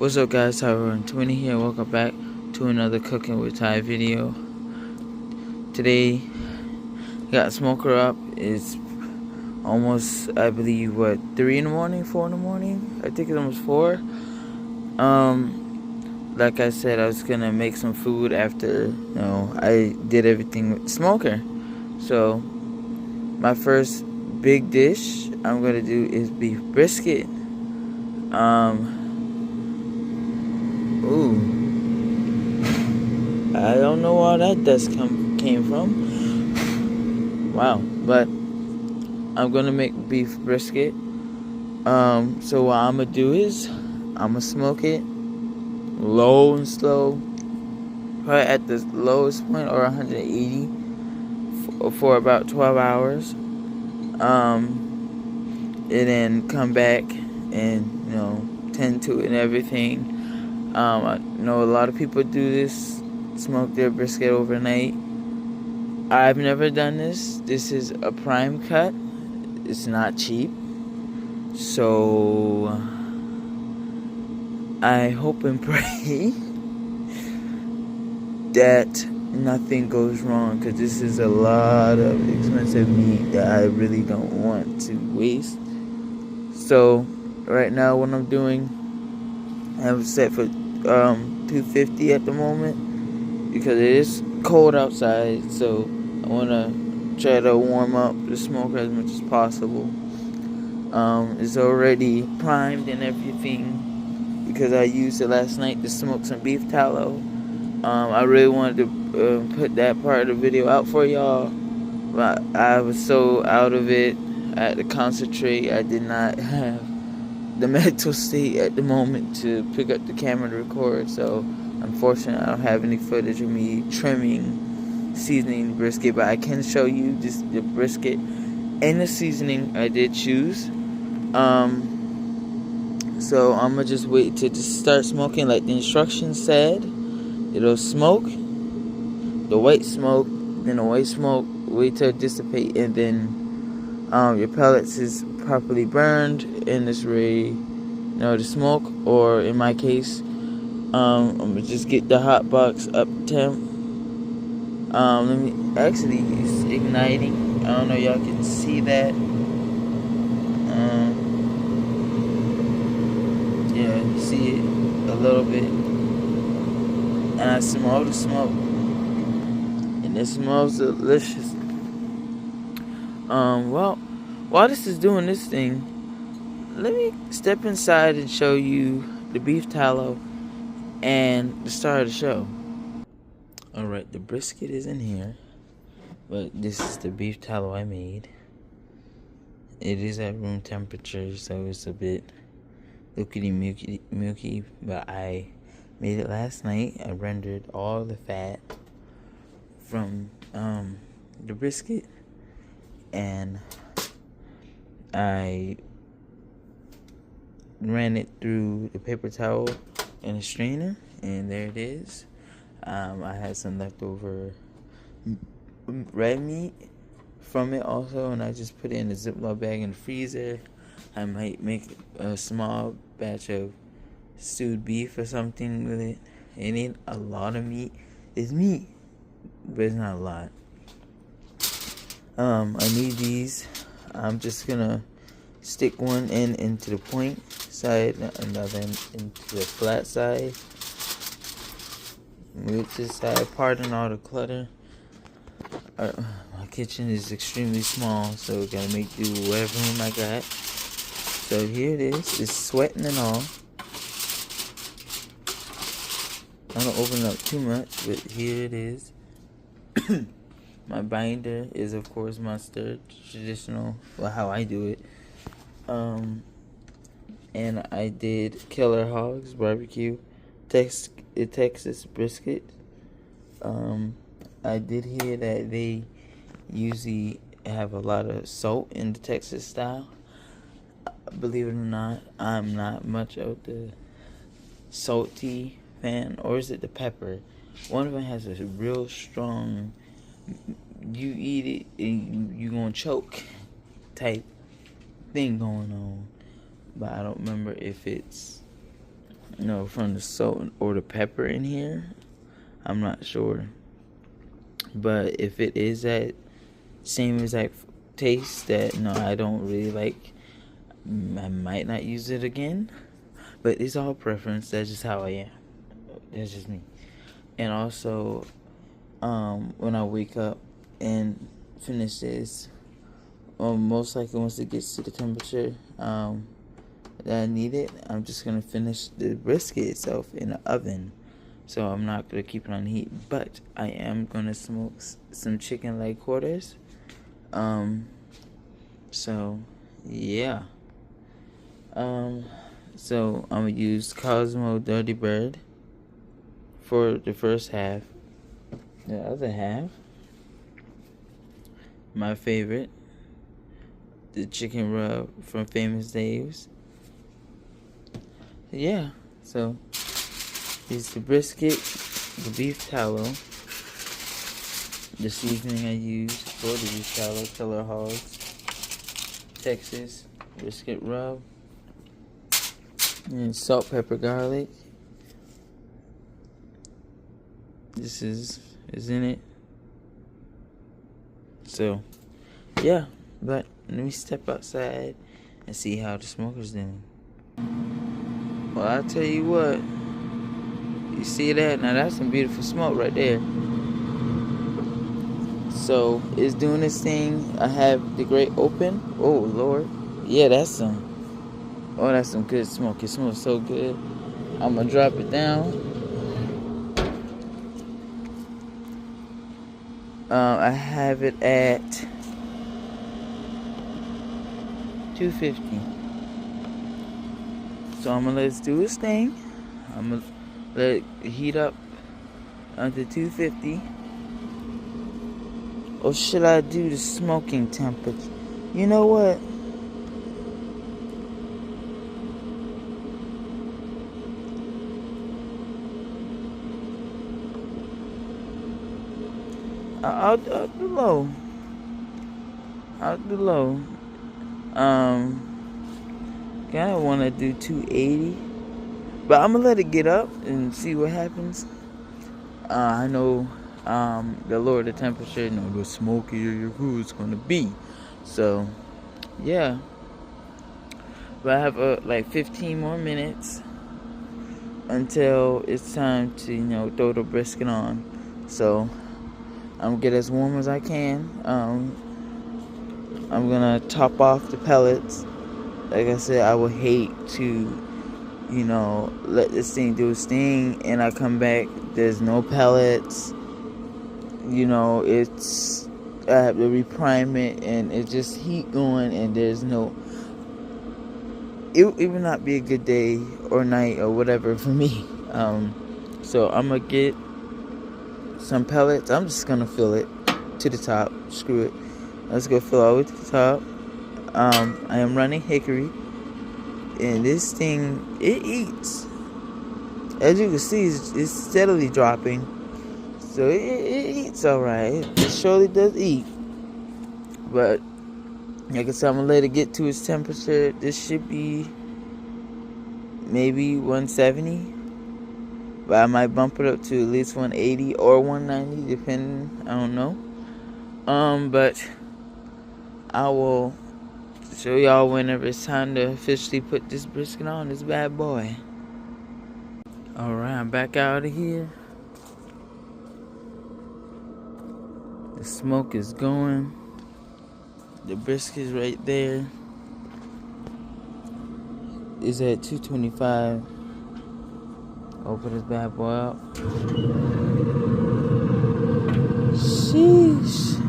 What's up, guys? Tyron 20 here. Welcome back to another Cooking with Ty video. Today, got smoker up. It's almost, I believe, 3 in the morning, 4 in the morning? I think it's almost 4. Like I said, I was gonna make some food after, I did everything with the smoker. So, my first big dish I'm gonna do is beef brisket. Ooh. I don't know where that dust came from. Wow. But I'm gonna make beef brisket. So what I'm gonna do is I'm gonna smoke it low and slow, probably at the lowest point, or 180 for about 12 hours. And then come back and tend to it and everything. I know a lot of people do this, smoke their brisket overnight. I've never done this. This is a prime cut. It's not cheap. So I hope and pray that nothing goes wrong, because this is a lot of expensive meat that I really don't want to waste. So right now what I'm doing, I have it set for 250 at the moment, because it is cold outside. So I want to try to warm up the smoker as much as possible. It's already primed and everything, because I used it last night to smoke some beef tallow. I really wanted to put that part of the video out for y'all, but I was so out of it. I had to concentrate. I did not have the mental state at the moment to pick up the camera to record. So unfortunately, I don't have any footage of me trimming, seasoning the brisket, but I can show you just the brisket and the seasoning I did choose. So I'm gonna just wait to just start smoking like the instructions said. It'll smoke, the white smoke, then the white smoke, wait till it dissipate, and then your pellets is properly burned and it's ready, to smoke. Or in my case, I'm gonna just get the hot box up temp. Let me actually use igniting. I don't know, y'all can see that. Yeah, you see it a little bit. And I smell the smoke, and it smells delicious. Well, while this is doing this thing, let me step inside and show you the beef tallow and the star of the show. Alright, the brisket is in here, but this is the beef tallow I made. It is at room temperature, so it's a bit liquidy milky, but I made it last night. I rendered all the fat from the brisket, and I ran it through the paper towel and a strainer, and there it is. I had some leftover red meat from it also, and I just put it in a Ziploc bag in the freezer. I might make a small batch of stewed beef or something with it. It ain't a lot of meat. It's meat, but it's not a lot. I need these. I'm just gonna stick one end into the point side, another end into the flat side. Move this side. Pardon all the clutter. My kitchen is extremely small, so I gotta make do with whatever room I got. So here it is. It's sweating and all. I don't open it up too much, but here it is. My binder is, of course, mustard, traditional, how I do it. And I did Killer Hogs barbecue, Texas brisket. I did hear that they usually have a lot of salt in the Texas style. Believe it or not, I'm not much of the salty fan. Or is it the pepper? One of them has a real strong, you eat it and you gonna choke type thing going on. But I don't remember if it's from the salt or the pepper in here. I'm not sure. But if it is that same exact taste that I don't really like, I might not use it again. But it's all preference. That's just how I am. That's just me. And also, when I wake up and finish this, most likely once it gets to the temperature that I need it, I'm just gonna finish the brisket itself in the oven. So I'm not gonna keep it on heat, but I am gonna smoke some chicken leg quarters. So yeah. So I'm gonna use Cosmo Dirty Bird for the first half. The other half, my favorite, the chicken rub from Famous Dave's. Yeah, so it's the brisket, the beef tallow, the seasoning I use for the beef tallow, Killer Hogs, Texas brisket rub, and salt, pepper, garlic. This is in it. So yeah, but let me step outside and see how the smoker's doing. Well, I'll tell you what. You see that? Now that's some beautiful smoke right there. So it's doing this thing. I have the grate open. Oh Lord. Yeah, that's some good smoke. It smells so good. I'm gonna drop it down. I have it at 250. So I'm gonna let it do its thing. I'm gonna let it heat up under 250. Or should I do the smoking temperature? You know what? I'll do low. I'll do low. Kinda wanna do 280. But I'm gonna let it get up and see what happens. I know the lower the temperature, the smokier your food's gonna be. So yeah. But I have like 15 more minutes until it's time to throw the brisket on. So I'm gonna get as warm as I can. I'm gonna top off the pellets. Like I said, I would hate to let this thing do its thing and I come back, there's no pellets. It's I have to reprime it and it's just heat going and there's no. It would not be a good day or night or whatever for me. So I'm gonna get some pellets. I'm just gonna fill it to the top. Screw it. Let's go fill all the way to the top. I am running hickory. And this thing, it eats. As you can see, it's steadily dropping. So it eats alright. It surely does eat. But, like I said, I'm going to let it get to its temperature. This should be maybe 170. But I might bump it up to at least 180 or 190, depending. I don't know. But I will show y'all whenever it's time to officially put this brisket on this bad boy. Alright, I'm back out of here. The smoke is going. The brisket's right there. It's at 225. Open this bad boy up. Sheesh.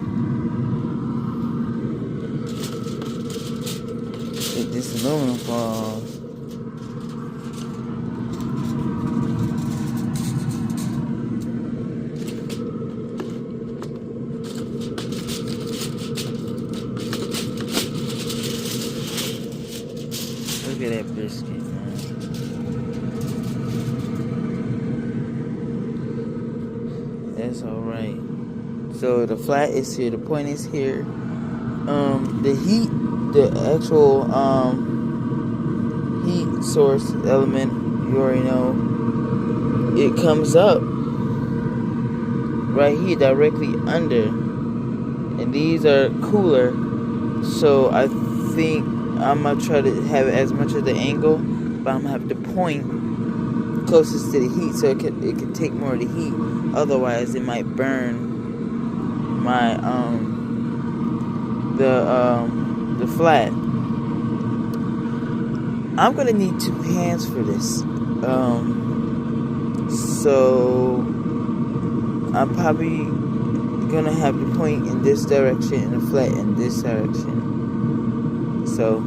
This aluminum falls. Look at that brisket, man. That's alright. So the flat is here, the point is here. The heat, the actual heat source element you already know, it comes up right here directly under. And these are cooler, so I think I'm gonna try to have as much of the angle, but I'm gonna have to point closest to the heat so it can take more of the heat. Otherwise, it might burn my the flat. I'm gonna need 2 hands for this. So I'm probably gonna have the point in this direction and the flat in this direction. So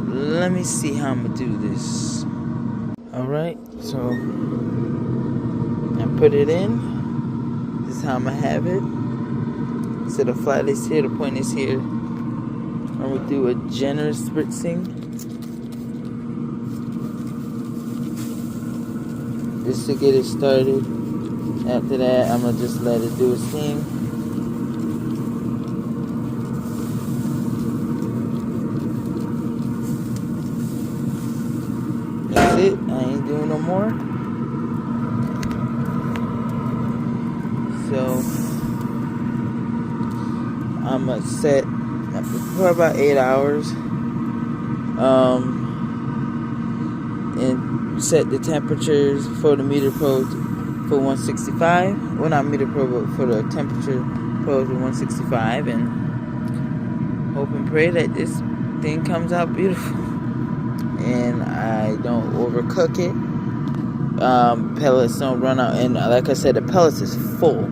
let me see how I'm gonna do this. Alright, so I put it in. This is how I'm gonna have it. So the flat is here, the point is here. I'm gonna do a generous spritzing. Just to get it started. After that, I'm gonna just let it do its thing. That's it. I ain't doing no more. So I'm gonna set for about 8 hours. And set the temperatures for the meter probe for 165. Well, not meter probe, but for the temperature probe for 165, and hope and pray that this thing comes out beautiful and I don't overcook it. Pellets don't run out, and like I said, the pellets is full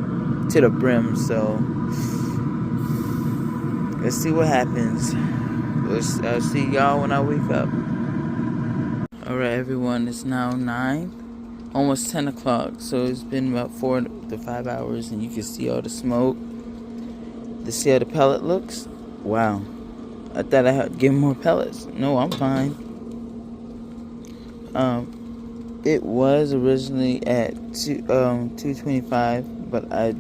to the brim. So let's see what happens. I'll see y'all when I wake up. Alright everyone, it's now 9, almost 10 o'clock, so it's been about 4 to 5 hours, and you can see all the smoke. To see how the pellet looks? Wow. I thought I had to give more pellets. No, I'm fine. It was originally at 225, but I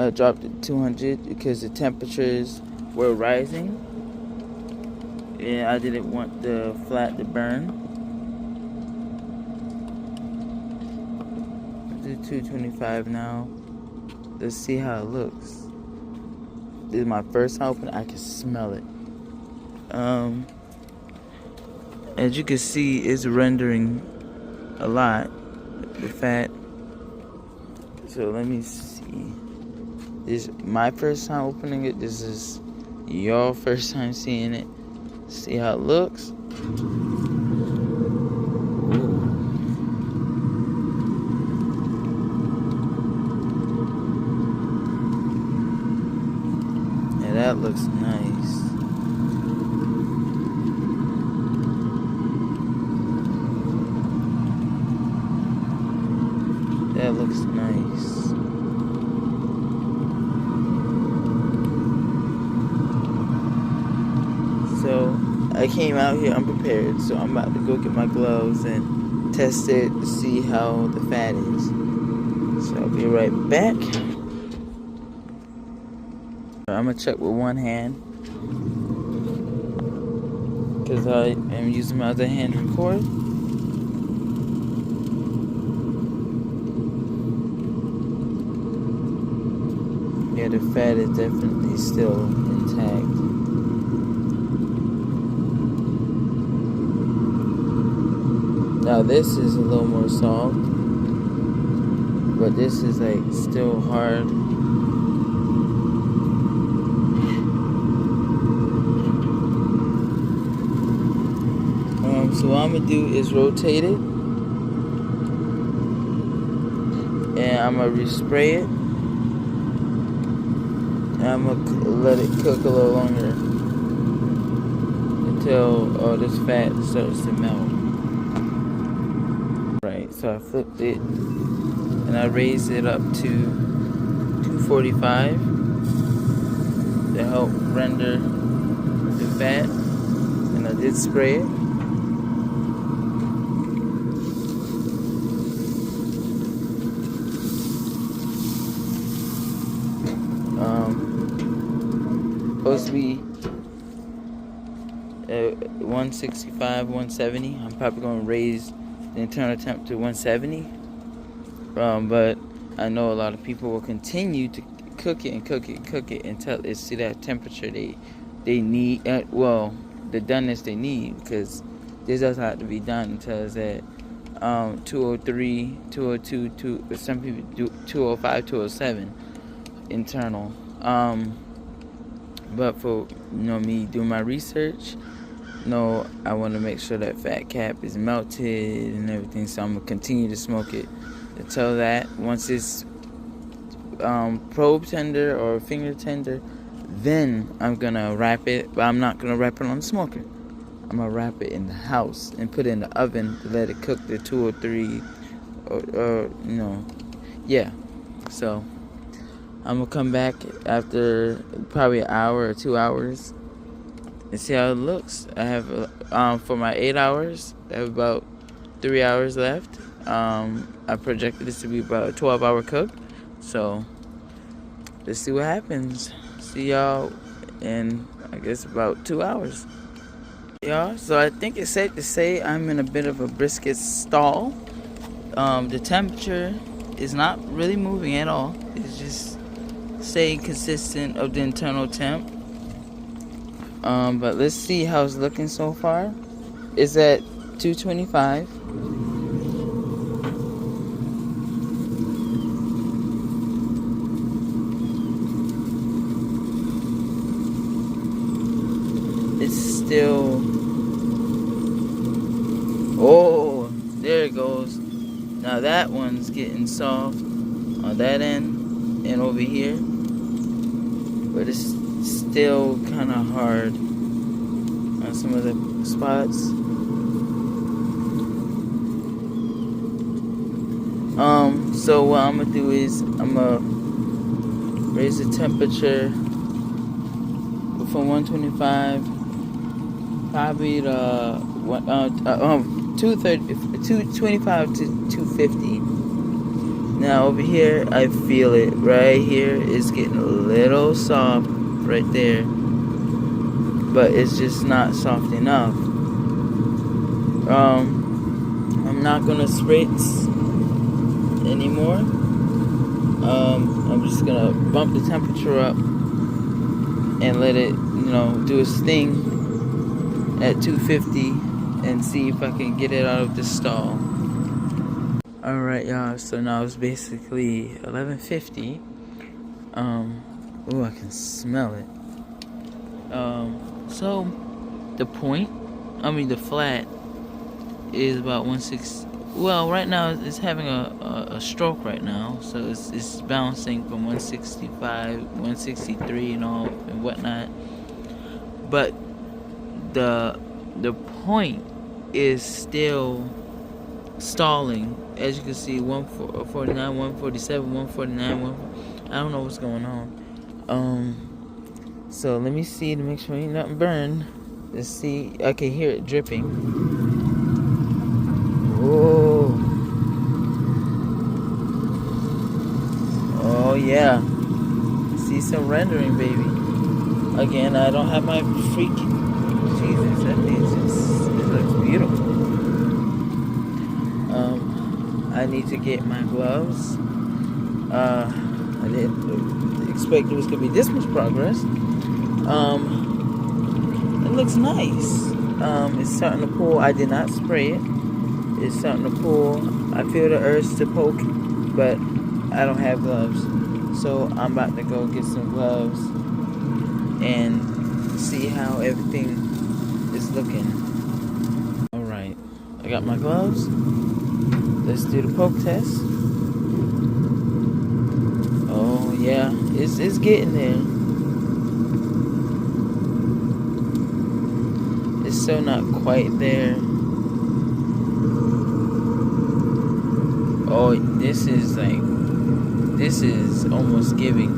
dropped it to 200 because the temperatures were rising. And I didn't want the flat to burn. I'll do 225 now. Let's see how it looks. This is my first time opening. I can smell it. As you can see, it's rendering a lot, the fat. So let me see. This is my first time opening it. This is your first time seeing it. See how it looks. Ooh. Yeah, that looks nice. That looks nice. So I came out here unprepared, so I'm about to go get my gloves and test it to see how the fat is. So I'll be right back. I'm gonna check with one hand because I am using my other hand to record. Yeah, the fat is definitely still intact. Now this is a little more soft, but this is like still hard. So what I'm gonna do is rotate it, and I'm gonna respray it, and I'm gonna let it cook a little longer until all this fat starts to melt. Right, so I flipped it and I raised it up to 245 to help render the fat, and I did spray it. Supposed to be 165, 170. I'm probably going to raise the internal temp to 170. But I know a lot of people will continue to cook it and cook it and cook it until it's to that temperature they need. Well, the doneness they need, because this doesn't have to be done until it's at 203, 202, some people do 205, 207 internal. But for me doing my research, I want to make sure that fat cap is melted and everything. So I'm gonna continue to smoke it until that. Once it's probe tender or finger tender, then I'm gonna wrap it. But I'm not gonna wrap it on the smoker. I'm gonna wrap it in the house and put it in the oven to let it cook the 203 or yeah. So I'm gonna come back after probably an hour or 2 hours and see how it looks. I have for my 8 hours, I have about 3 hours left. I projected this to be about a 12-hour cook. So let's see what happens. See y'all in, I guess, about 2 hours. Y'all, so I think it's safe to say I'm in a bit of a brisket stall. The temperature is not really moving at all. It's just staying consistent of the internal temp. But let's see how it's looking so far. It's at 225. It's still, oh, there it goes. Now that one's getting soft on that end and over here, but it's still kind of hard on some of the spots. So what I'm gonna do is I'm gonna raise the temperature from 125 probably to 225 to 250. Now over here, I feel it right here. It's getting a little soft right there, but it's just not soft enough. I'm not gonna spritz anymore. I'm just gonna bump the temperature up and let it, do its thing at 250 and see if I can get it out of the stall. Alright, y'all, so now it's basically 11:50. Oh, I can smell it. So the flat is about 160. Well, right now it's having a stroke right now, so it's bouncing from 165, 163 and whatnot. But the point is still stalling. As you can see, 149, 147, 149, I don't know what's going on. So let me see to make sure ain't nothing burned. Let's see. I can hear it dripping. Whoa. Oh yeah. See some rendering, baby. Again, I don't have my freak. Jesus, that thing it looks beautiful. I need to get my gloves. I didn't expect it was gonna be this much progress. It looks nice. It's starting to pull. I did not spray it. It's starting to pull. I feel the urge to poke, but I don't have gloves. So I'm about to go get some gloves and see how everything is looking. Alright, I got my gloves. Let's do the poke test. Oh yeah, it's getting there. It's still not quite there. Oh, this is almost giving,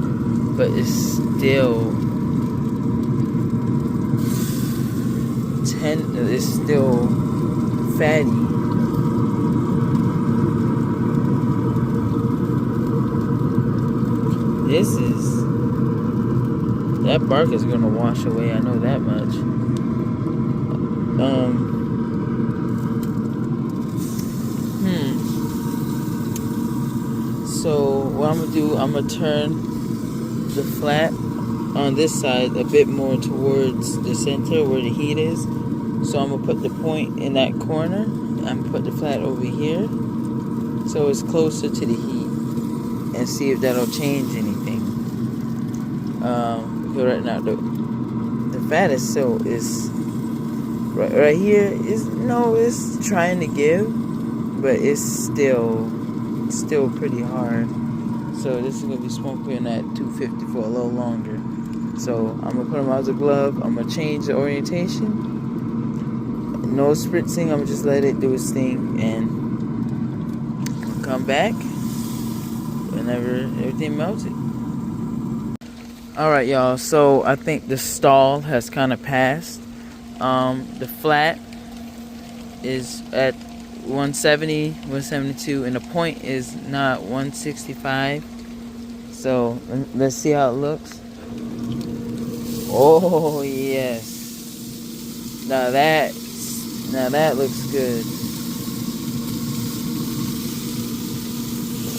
but it's still it's still fatty. That bark is gonna wash away, I know that much. I'm gonna do, I'm gonna turn the flat on this side a bit more towards the center where the heat is. So I'm gonna put the point in that corner. I'm gonna put the flat over here so it's closer to the heat, and see if that'll change anything. Because right now the fat is right here is, no, it's trying to give, but it's still pretty hard. So this is gonna be smoking at 250 for a little longer. So I'm gonna put them out as a glove. I'm gonna change the orientation. No spritzing. I'm gonna just let it do its thing, and I'll come back whenever everything melted. Alright, y'all, so I think the stall has kind of passed. The flat is at 170, 172, and the point is not 165. So let's see how it looks. Oh yes, now that looks good.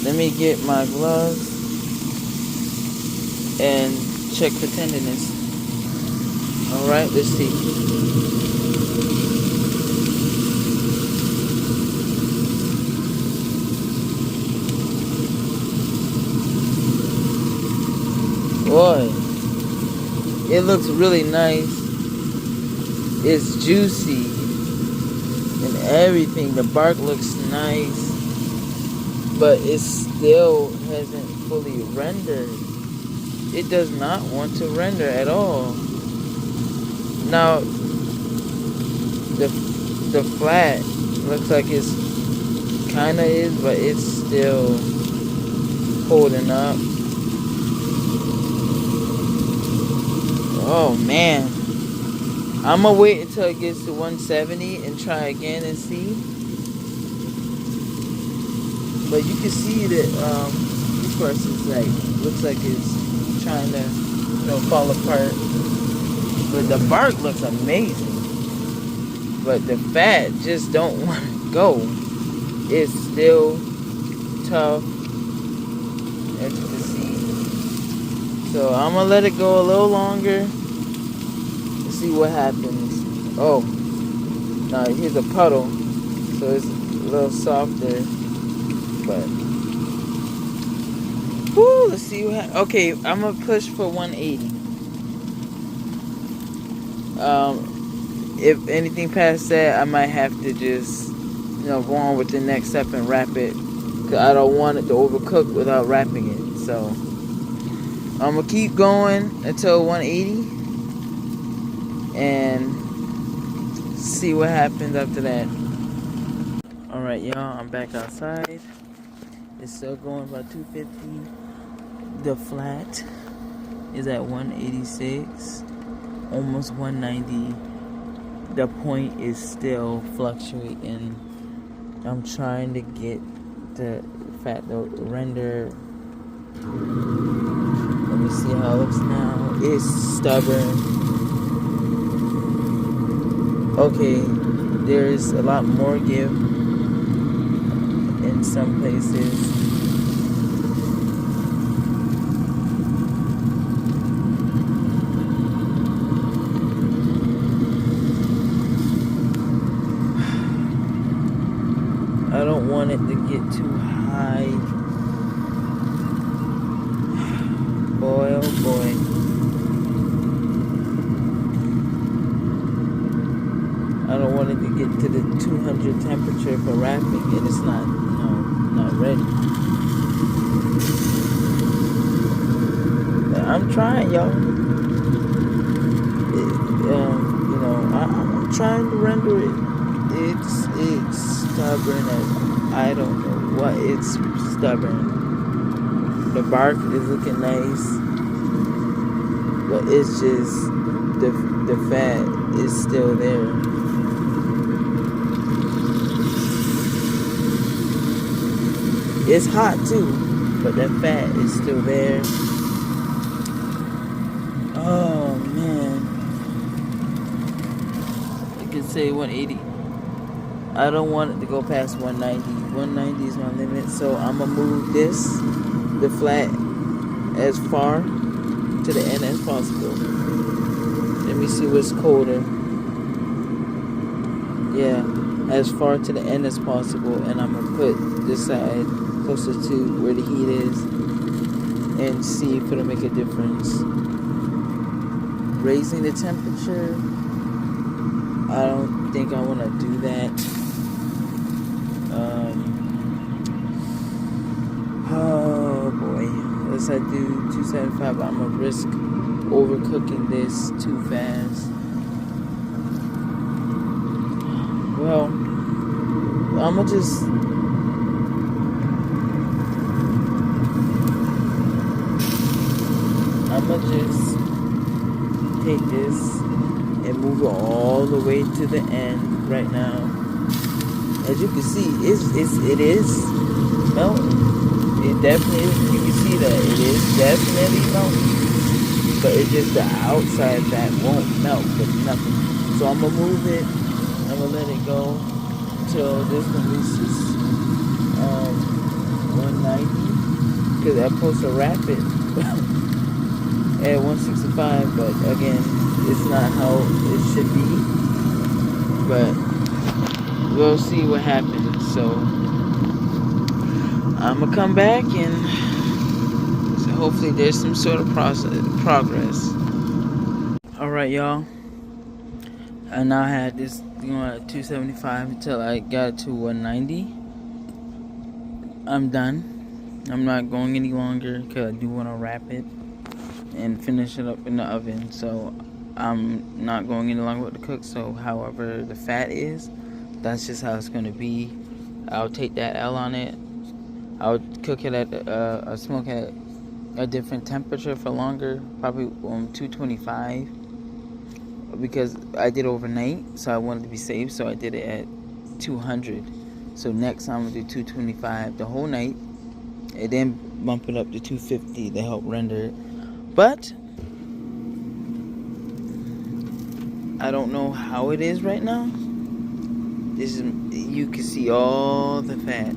Let me get my gloves and check for tenderness. Alright, let's see. Boy, it looks really nice. It's juicy and everything. The bark looks nice, but it still hasn't fully rendered. It does not want to render at all. Now, the flat looks like it's kinda is, but it's still holding up. Oh man, I'm gonna wait until it gets to 170 and try again and see. But you can see that this person's like, looks like it's trying to, fall apart. But the bark looks amazing. But the fat just don't want to go. It's still tough, as you can see. So I'm gonna let it go a little longer. Let's see what happens. Oh, now here's a puddle, so it's a little softer. But whoo, let's see what happens. Okay, I'm gonna push for 180. If anything past that, I might have to just, go on with the next step and wrap it, because I don't want it to overcook without wrapping it. So I'm gonna keep going until 180 and see what happens after that. Alright, y'all, I'm back outside. It's still going about 250. The flat is at 186, almost 190. The point is still fluctuating. I'm trying to get the fat to render. Let me see how it looks now. It's stubborn. Okay, there's a lot more give in some places. I don't want it to get too high. Boy, oh boy. I don't want it to get to the 200 temperature for wrapping, and it's not, not ready. But I'm trying, y'all. I'm trying to render it. It's stubborn as I don't know what. It's stubborn. The bark is looking nice, but it's just the fat is still there. It's hot too, but that fat is still there. Oh man, I can say 180. I don't want it to go past 190. 190 is my limit, so I'm gonna move this the flat as far to the end as possible. Let me see what's colder. Yeah, as far to the end as possible, and I'm gonna put this side closer to where the heat is and see if it'll make a difference. Raising the temperature, I don't think I want to do that. Oh boy, unless I do 275, I'm gonna risk overcooking this too fast. Well, I'ma just take this and move it all the way to the end right now. As you can see, it is melting. It definitely is. You can see that it is definitely melting, but it's just the outside that won't melt for nothing. So I'm gonna move it. I'm gonna let it go until this one reaches 190, because I'm supposed to wrap it at 165, but again, it's not how it should be. But we'll see what happens. So I'm gonna come back, and so hopefully there's some sort of progress. All right, y'all. I now had this going at 275 until I got it to 190. I'm done. I'm not going any longer because I do want to wrap it and finish it up in the oven. So I'm not going any longer with the cook. So however the fat is, that's just how it's going to be. I'll take that L on it. I'll cook it at smoke at a different temperature for longer, probably 225. Because I did overnight, so I wanted to be safe, so I did it at 200. So next I'm gonna do 225 the whole night, and then bump it up to 250 to help render it. But I don't know how it is right now. This is, you can see all the fat.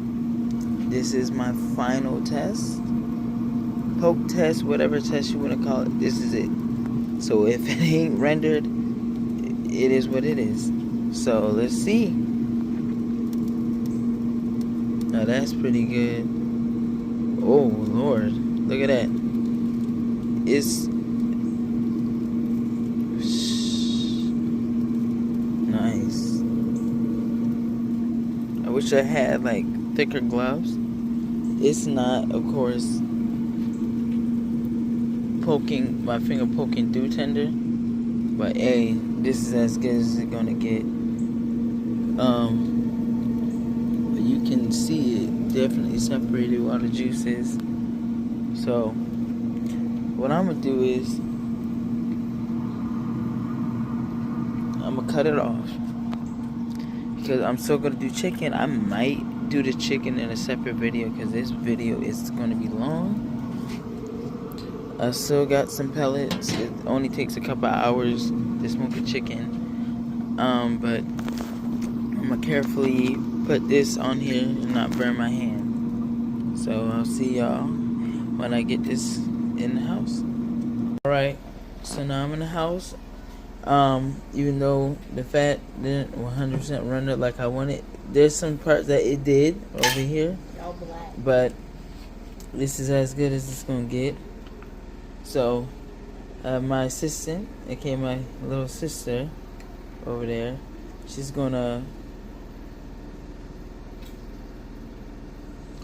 This is my final test, poke test, whatever test you want to call it. This is it. So if it ain't rendered, it is what it is. So let's see. Now that's pretty good. Oh Lord, look at that. It's nice. I wish I had like thicker gloves. It's not, of course, poking my finger poking through tender, but hey, this is as good as it's gonna get. You can see it definitely separated all the juices. So what I'm gonna do is I'm gonna cut it off, because I'm still gonna do chicken. I might do the chicken in a separate video, because this video is gonna be long. I still got some pellets. It only takes a couple hours to smoke the chicken. But I'm gonna carefully put this on here and not burn my hand. So I'll see y'all when I get this in the house. Alright, so now I'm in the house. Even though the fat didn't 100% run it like I wanted, there's some parts that it did over here. But this is as good as it's gonna get. So, my assistant, aka my little sister over there, she's gonna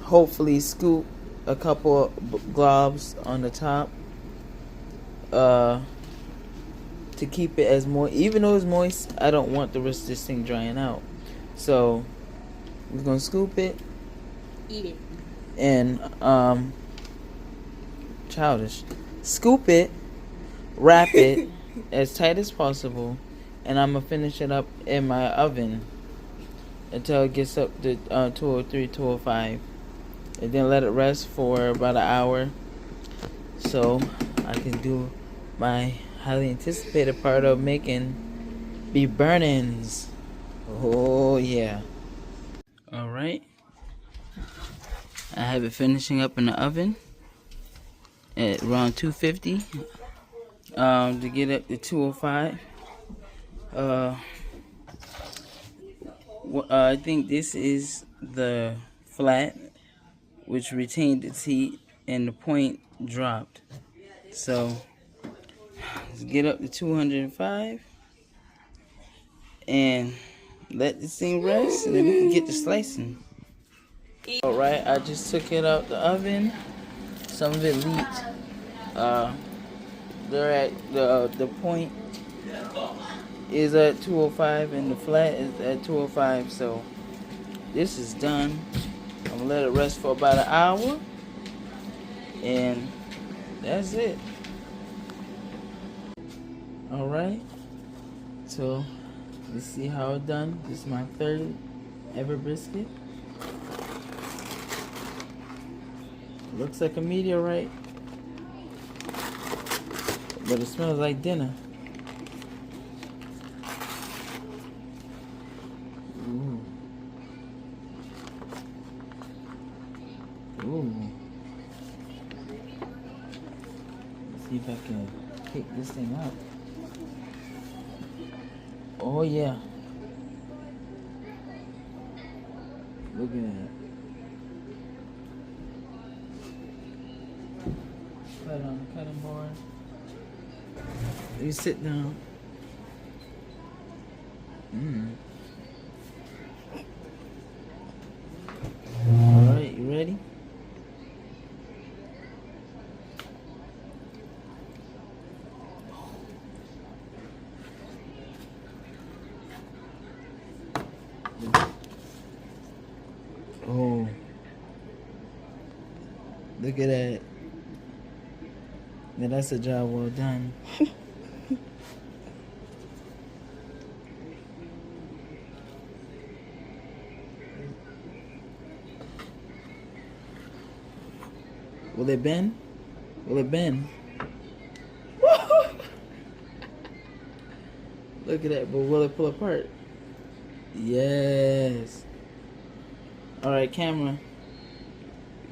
hopefully scoop a couple globs on the top to keep it as moist. Even though it's moist, I don't want the rest of this thing drying out. So, we're gonna scoop it. Eat it. And, childish. Scoop it, wrap it as tight as possible, and I'm gonna finish it up in my oven until it gets up to 203, 205, and then let it rest for about an hour, so I can do my highly anticipated part of making beef burn-ins. Oh yeah. All right, I have it finishing up in the oven. at around 250 to get up to 205. I think this is the flat, which retained its heat and the point dropped. So let's get up to 205 and let this thing rest, and then we can get to slicing. Alright, I just took it out the oven. Some of it leaked. They're at the point is at 205 and the flat is at 205. So this is done. I'm gonna let it rest for about an hour, and that's it. Alright, so let's see how it's done. This is my third ever brisket. Looks like a meteorite, but it smells like dinner. Ooh. Ooh. Let's see if I can pick this thing up. Oh yeah. Look at that. Put it on the cutting board. You sit down. Alright, you ready? Oh, look at that. Now that's a job well done. Will it bend? Will it bend? Look at that, but will it pull apart? Yes. Alright, camera.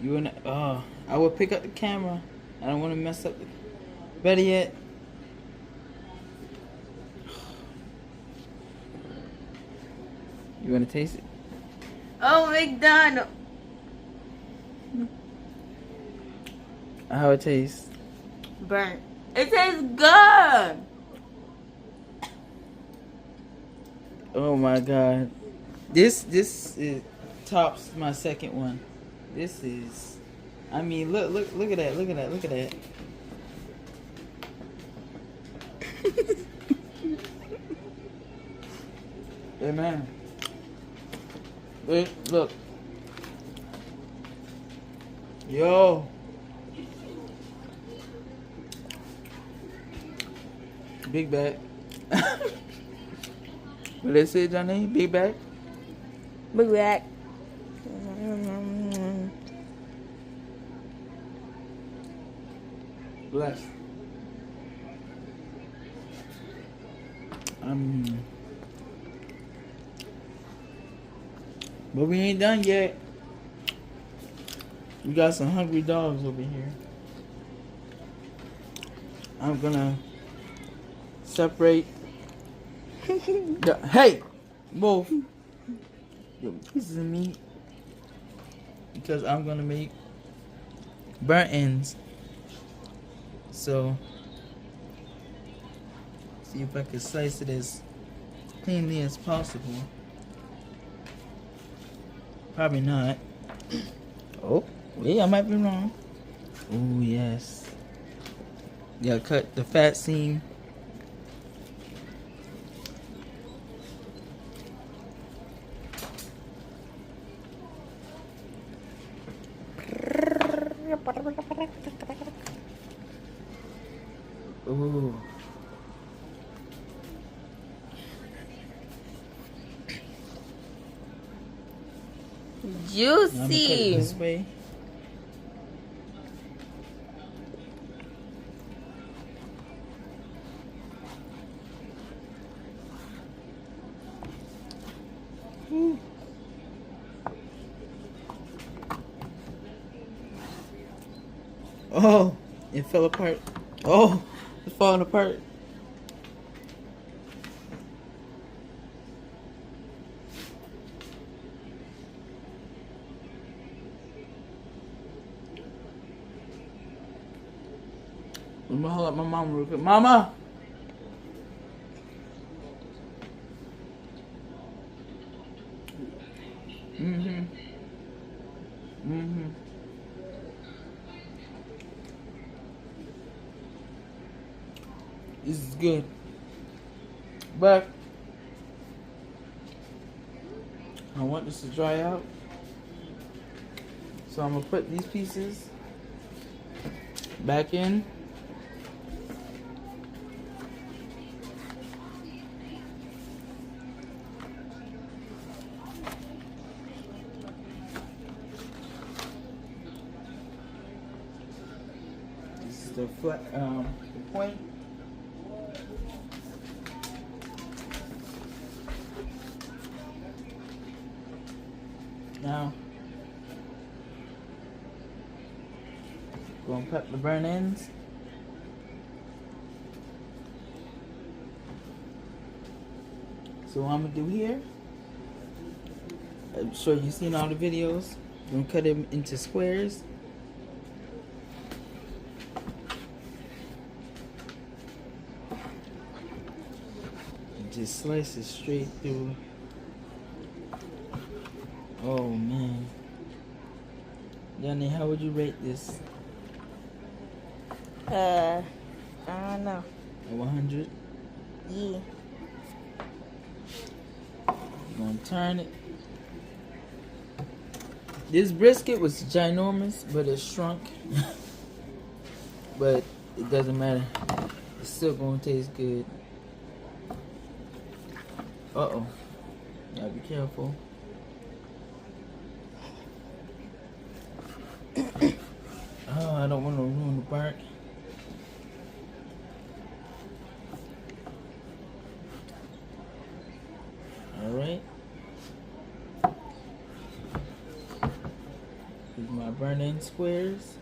You and I will pick up the camera. I don't want to mess up the... Better yet. You want to taste it? Oh, McDonald. How it tastes? Burnt. It tastes good. Oh my god. This is tops my second one. This is, I mean, look at that, look at that, look at that. Hey man. Wait, look. Yo. Big bag. What they say, Johnny? Big bag? Big bag. Bless. But we ain't done yet. We got some hungry dogs over here. I'm gonna separate hey, both pieces of meat because I'm gonna make burnt ends. So see if I can slice it as cleanly as possible. Probably not. Oh, yeah, I might be wrong. Oh yes. Gotta cut the fat seam. Ooh. Juicy. This way. Oh, It fell apart. Oh, it's falling apart. I'm gonna hold up my mama real quick. Mama! Mm-hmm. Mm-hmm. This is good. But I want this to dry out. So I'm gonna put these pieces back in. This is the flat, the point. Now, gonna cut the burn ends. So what I'm gonna do here, I'm sure you've seen all the videos. I'm gonna cut them into squares. And just slice it straight through. Oh man. Johnny, how would you rate this? I don't know. 100? Yeah. I'm gonna turn it. This brisket was ginormous, but it shrunk. But it doesn't matter. It's still gonna taste good. Uh-oh. Gotta be careful. Oh, I don't want to ruin the bark. Alright. Here's my burn-in squares.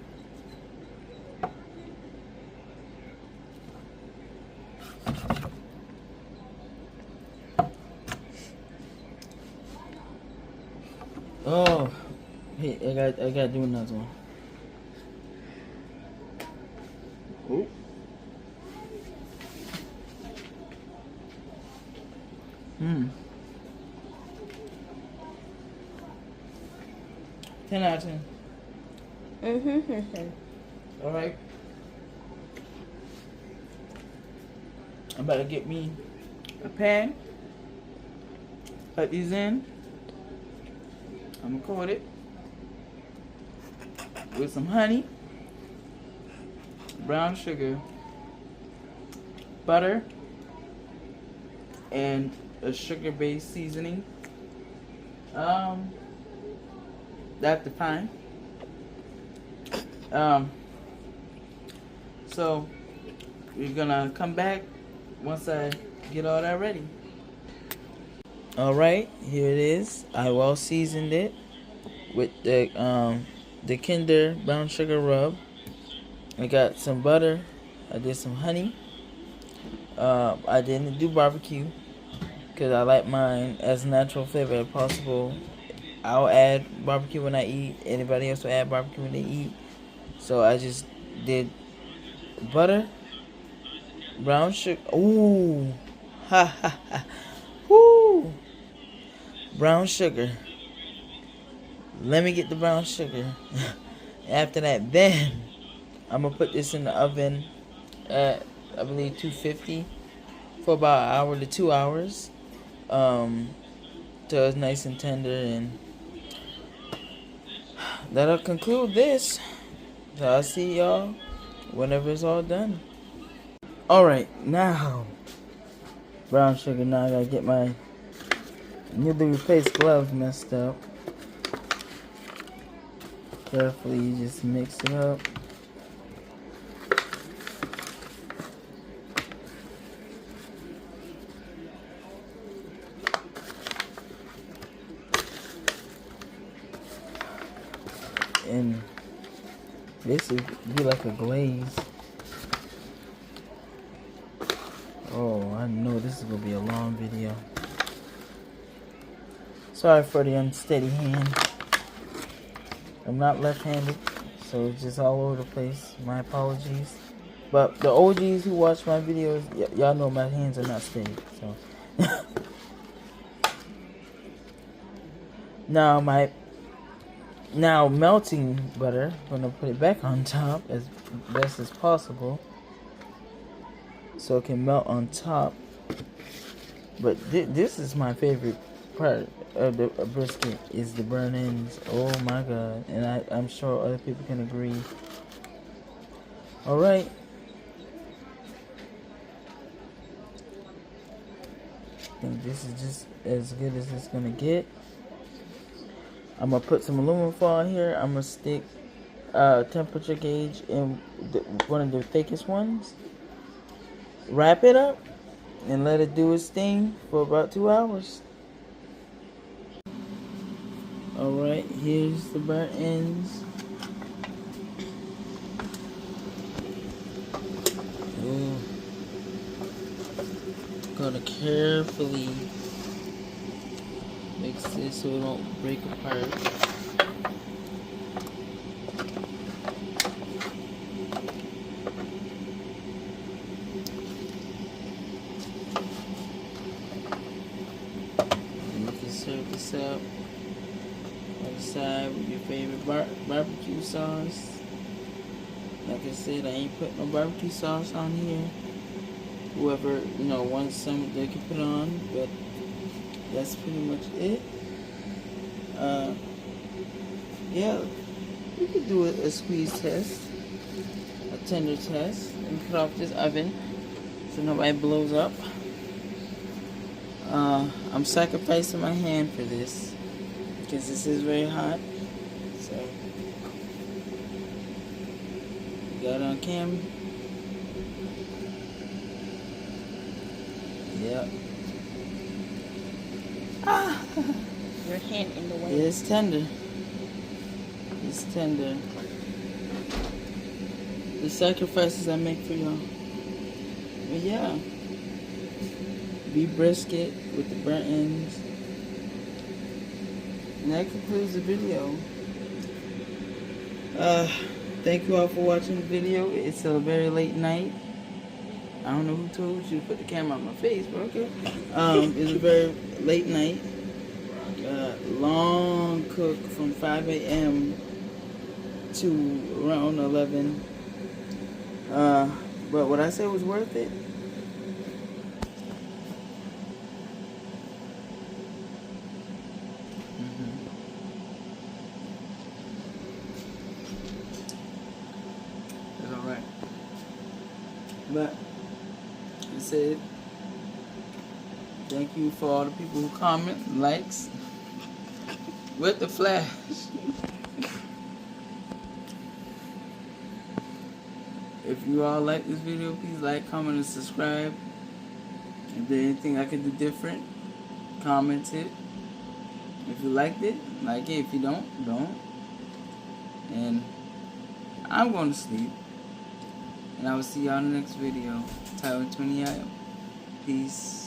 Oh, hey, I gotta do another one. Oh. Hmm. 10 out of 10. All right. I'm about to get me a pan. Put these in. I'm gonna coat it with some honey, brown sugar, butter, and a sugar-based seasoning. That's the fine. So we're gonna come back once I get all that ready. All right, here it is. I well seasoned it with the Kinder brown sugar rub. I got some butter. I did some honey. I didn't do barbecue because I like mine as natural flavor as possible. I'll add barbecue when I eat. Anybody else will add barbecue when they eat. So I just did butter, brown sugar. Ooh, ha ha ha. Woo. Brown sugar. Let me get the brown sugar. After that, then I'm gonna put this in the oven at, I believe, 250 for about an hour to 2 hours. Till it's nice and tender, and that'll conclude this. So I'll see y'all whenever it's all done. Alright, now brown sugar. Now I gotta get my newly replaced gloves messed up. Carefully, you just mix it up. And This would be like a glaze. Oh, I know this is gonna be a long video. Sorry for the unsteady hand. I'm not left-handed, so it's just all over the place. My apologies. But the OGs who watch my videos, y'all know my hands are not steady. So now melting butter, I'm gonna put it back on top as best as possible, so it can melt on top. But this is my favorite part of the brisket, is the burnt ends. Oh my god. And I'm sure other people can agree. Alright. I think this is just as good as it's gonna get. I'm gonna put some aluminum foil here. I'm gonna stick temperature gauge in one of the thickest ones. Wrap it up and let it do its thing for about 2 hours. Alright, here's the burnt ends. Ooh. Gonna carefully mix this so it don't break apart. And you can serve this up on the side with your favorite barbecue sauce. Like I said, I ain't put no barbecue sauce on here. Whoever, wants some, they can put on, but that's pretty much it. Yeah, we could do a squeeze test, a tender test, and put off this oven so nobody blows up. I'm sacrificing my hand for this because this is very hot. So, got it on camera. Yep. Ah, your hand in the way. It's tender. It's tender. The sacrifices I make for y'all. But yeah. Beef brisket with the burnt ends. And that concludes the video. Thank you all for watching the video. It's a very late night. I don't know who told you to put the camera on my face, but okay. It's a very late night. Long cook from 5 a.m. to around 11. But what I said was worth it. It's alright. But I said, thank you for all the people who comment, likes, with the flash. If you all like this video, please like, comment, and subscribe. If there's anything I could do different, comment it. If you liked it, like it. If you don't. And I'm going to sleep. And I will see y'all in the next video. Tyler 20 out. Peace.